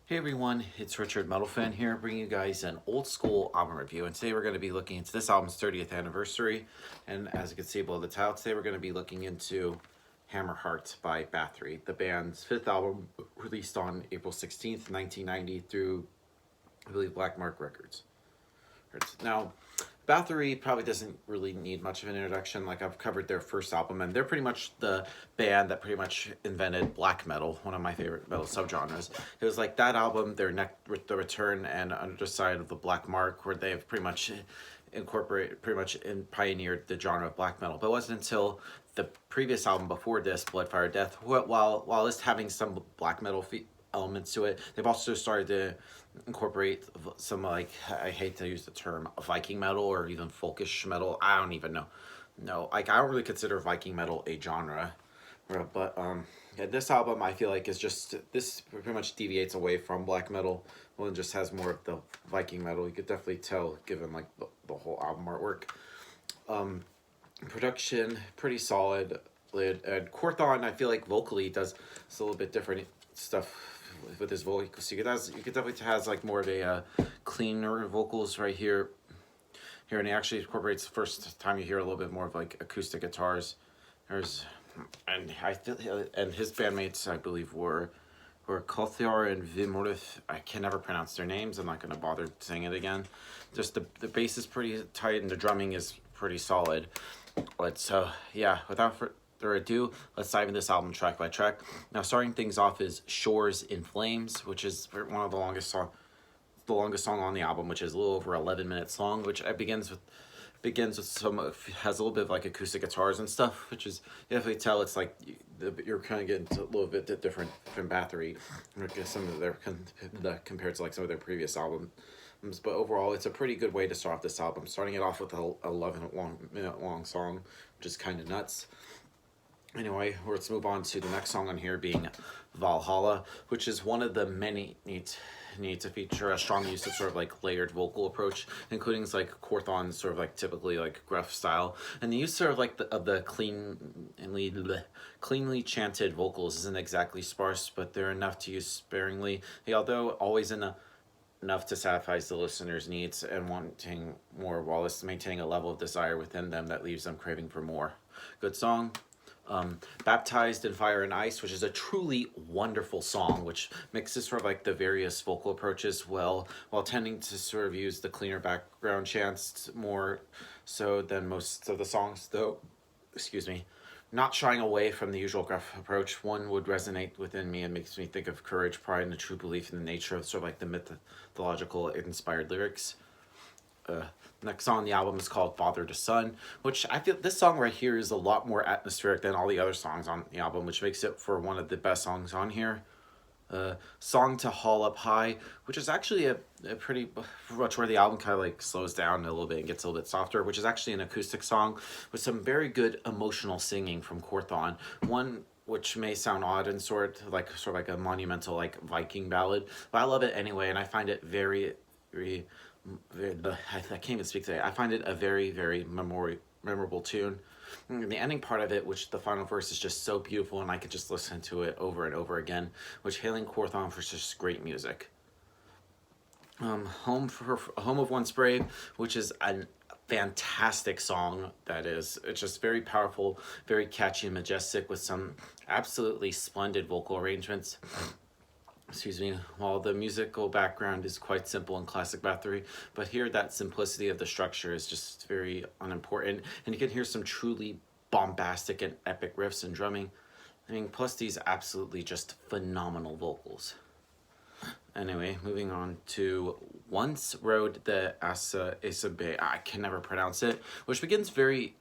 Hey everyone, it's Richard Metalfan here, bringing you guys an old school album review. And today we're going to be looking into this album's 30th anniversary. And as you can see below the title, today we're going to be looking into Hammerheart by Bathory, the band's fifth album released on April 16th, 1990 through, I believe, Black Mark Records. Now, Bathory probably doesn't really need much of an introduction. Like, I've covered their first album, and they're pretty much the band that pretty much invented black metal, one of my favorite metal subgenres. It was like that album, The Return and Underside of the Black Mark, where they've pretty much pioneered the genre of black metal. But it wasn't until the previous album before this, Blood, Fire, Death, while it's having some black metal elements to it, they've also started to incorporate some, like, I hate to use the term Viking metal or even folkish metal. I don't even know. No, like, I don't really consider Viking metal a genre, but yeah, this album I feel like is just, this pretty much deviates away from black metal. Well, and just has more of the Viking metal. You could definitely tell given like the whole album artwork. Production pretty solid. And Corthon, I feel like vocally does a little bit different stuff with his vocals. You could definitely has like more of a cleaner vocals right here. And he actually incorporates the first time you hear a little bit more of like acoustic guitars. And his bandmates, I believe, were Kothiar and Vimorith. I can never pronounce their names. I'm not going to bother saying it again. Just the bass is pretty tight and the drumming is pretty solid. So yeah, without further ado, let's dive into this album track by track. Now, starting things off is Shores in Flames, which is one of the longest song on the album, which is a little over 11 minutes long, which begins with some, has a little bit of like acoustic guitars and stuff, which is, you definitely tell it's like you're kind of getting a little bit different from Bathory, some of their compared to like some of their previous albums. But overall, it's a pretty good way to start off this album, starting it off with a 11-minute long song, which is kind of nuts. Anyway, let's move on to the next song on here, being Valhalla, which is one of the many need to feature a strong use of sort of like layered vocal approach, including like Corthon's sort of like typically like gruff style, and the use sort of like the cleanly chanted vocals isn't exactly sparse, but they're enough to use sparingly. Although always enough to satisfy the listener's needs and wanting more, while it's maintaining a level of desire within them that leaves them craving for more. Good song. Baptized in Fire and Ice, which is a truly wonderful song, which mixes sort of like the various vocal approaches well, while tending to sort of use the cleaner background chants more so than most of the songs, though, excuse me, not shying away from the usual gruff approach. One would resonate within me and makes me think of courage, pride, and a true belief in the nature of sort of like the mythological inspired lyrics. Next song on the album is called Father to Son, which I feel this song right here is a lot more atmospheric than all the other songs on the album, which makes it for one of the best songs on here. Song to Haul Up High, which is actually a pretty much where the album kind of like slows down a little bit and gets a little bit softer, which is actually an acoustic song with some very good emotional singing from Corthon. One which may sound odd and sort of like a monumental like Viking ballad, but I love it anyway, and I find it very I can't even speak today. I find it a very, very memorable tune. And the ending part of it, which the final verse is just so beautiful, and I could just listen to it over and over again, which hailing Corthon for just great music. Home of Once Brave, which is a fantastic song. It's just very powerful, very catchy and majestic, with some absolutely splendid vocal arrangements. Excuse me, while the musical background is quite simple in classic Bathory, but here that simplicity of the structure is just very unimportant, and you can hear some truly bombastic and epic riffs and drumming. I mean, plus these absolutely just phenomenal vocals. Anyway, moving on to Once Rode the Asa Isabe, I can never pronounce it, which begins very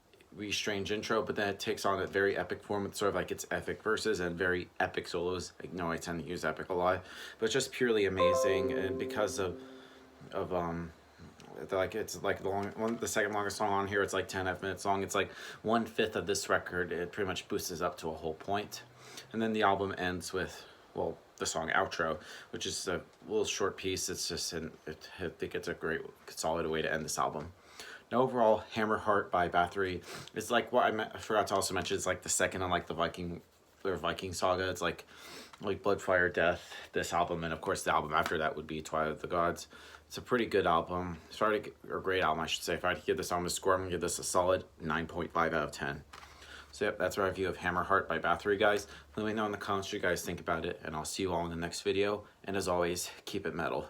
strange intro, but then it takes on a very epic form with sort of like its epic verses and very epic solos. Like, no, I tend to use epic a lot, but it's just purely amazing. And because of like, it's like the second longest song on here, it's like 10.5 minutes long. It's like 1/5 of this record. It pretty much boosts up to a whole point, and then the album ends with, well, the song Outro, which is a little short piece. It's just I think it's a great solid way to end this album. Now, overall, Hammerheart by Bathory is like what I forgot to also mention. It's like the second on like the Viking saga. It's like like Blood, Fire, Death, this album, and of course the album after that would be Twilight of the Gods. It's a pretty good album. Or great album, I should say. If I had to give this album a score, I'm going to give this a solid 9.5 out of 10. So yep, that's our review of Hammerheart by Bathory, guys. Let me know in the comments what you guys think about it, and I'll see you all in the next video. And as always, keep it metal.